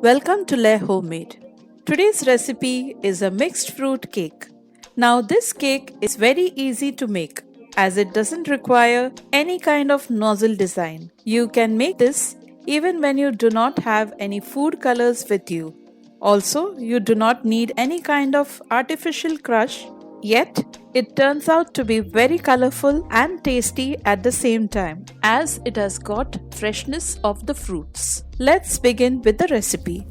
Welcome to Lehomemade. Today's recipe is a mixed fruit cake. Now this cake is very easy to make as it doesn't require any kind of nozzle design. You can make this even when you do not have any food colors with you. Also, you do not need any kind of artificial crush, yet it turns out to be very colorful and tasty at the same time as it has got freshness of the fruits. Let's begin with the recipe.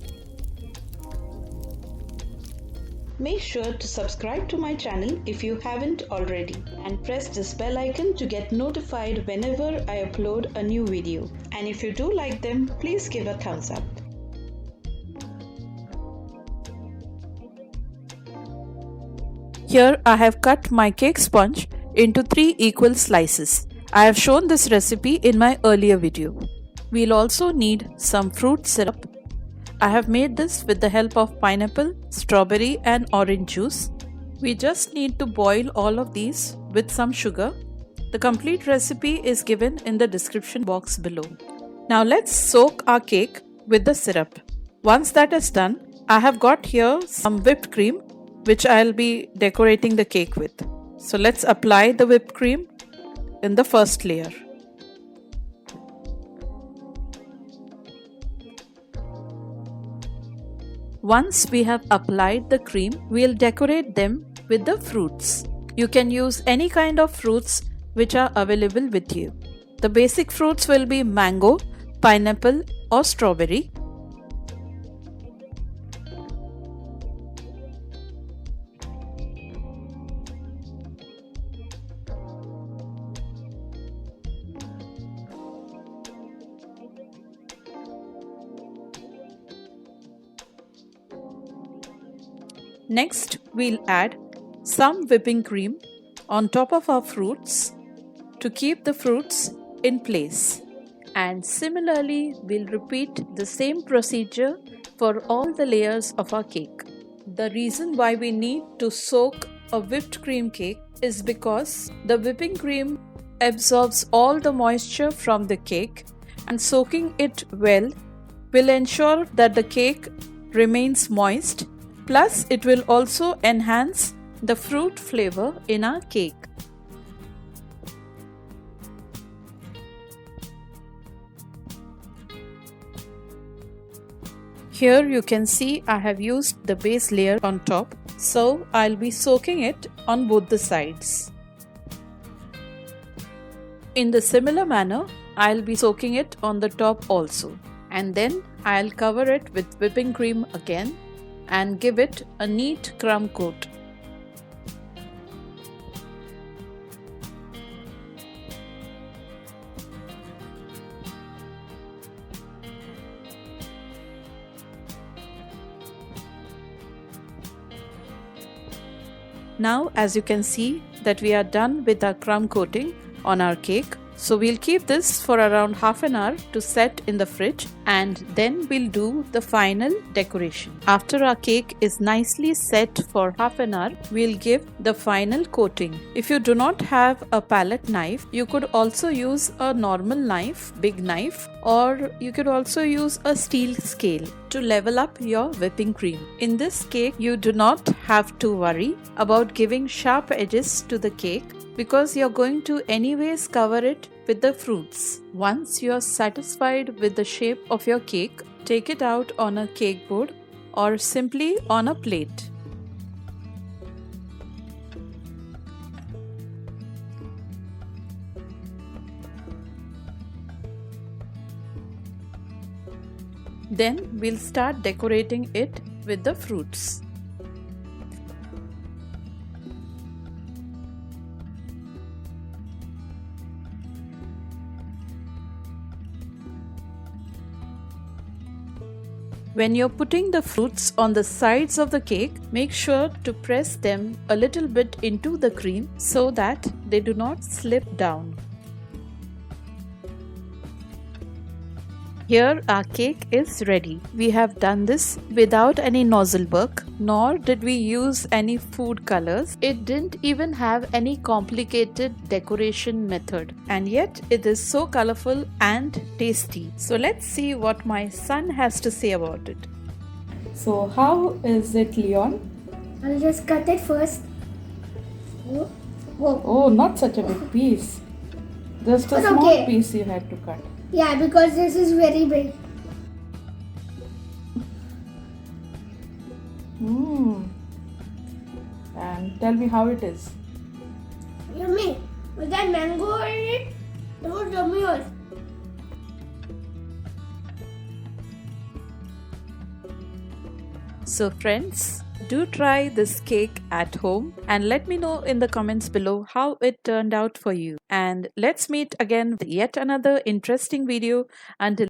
Make sure to subscribe to my channel if you haven't already and press this bell icon to get notified whenever I upload a new video. And if you do like them, please give a thumbs up. Here I have cut my cake sponge into 3 equal slices. I have shown this recipe in my earlier video. We'll also need some fruit syrup. I have made this with the help of pineapple, strawberry and orange juice. We just need to boil all of these with some sugar. The complete recipe is given in the description box below. Now let's soak our cake with the syrup. Once that is done, I have got here some whipped cream which I'll be decorating the cake with. So let's apply the whipped cream in the first layer. Once we have applied the cream, we'll decorate them with the fruits. You can use any kind of fruits which are available with you. The basic fruits will be mango, pineapple or strawberry. Next, we'll add some whipping cream on top of our fruits to keep the fruits in place. And similarly, we'll repeat the same procedure for all the layers of our cake. The reason why we need to soak a whipped cream cake is because the whipping cream absorbs all the moisture from the cake, and soaking it well will ensure that the cake remains moist. Plus, it will also enhance the fruit flavor in our cake. Here you can see I have used the base layer on top, so I'll be soaking it on both the sides. In the similar manner, I'll be soaking it on the top also, and then I'll cover it with whipping cream again and give it a neat crumb coat. Now, as you can see that we are done with our crumb coating on our cake. So we'll keep this for around half an hour to set in the fridge, and then we'll do the final decoration. After our cake is nicely set for half an hour, we'll give the final coating. If you do not have a palette knife, you could also use a normal knife, big knife, or you could also use a steel scale to level up your whipping cream. In this cake, you do not have to worry about giving sharp edges to the cake, because you're going to anyways cover it with the fruits. Once you're satisfied with the shape of your cake, take it out on a cake board or simply on a plate. Then we'll start decorating it with the fruits. When you're putting the fruits on the sides of the cake, make sure to press them a little bit into the cream so that they do not slip down. Here our cake is ready. We have done this without any nozzle work, nor did we use any food colors. It didn't even have any complicated decoration method, and yet it is so colorful and tasty. So let's see what my son has to say about it. So how is it, Leon? I'll just cut it first. Oh. Oh, not such a big piece. Just a But small okay. piece you had to cut. Yeah, because this is very big. And tell me how it is. Yummy. With that mango in it, it was yummy also. So friends, do try this cake at home and let me know in the comments below how it turned out for you. And let's meet again with yet another interesting video. Until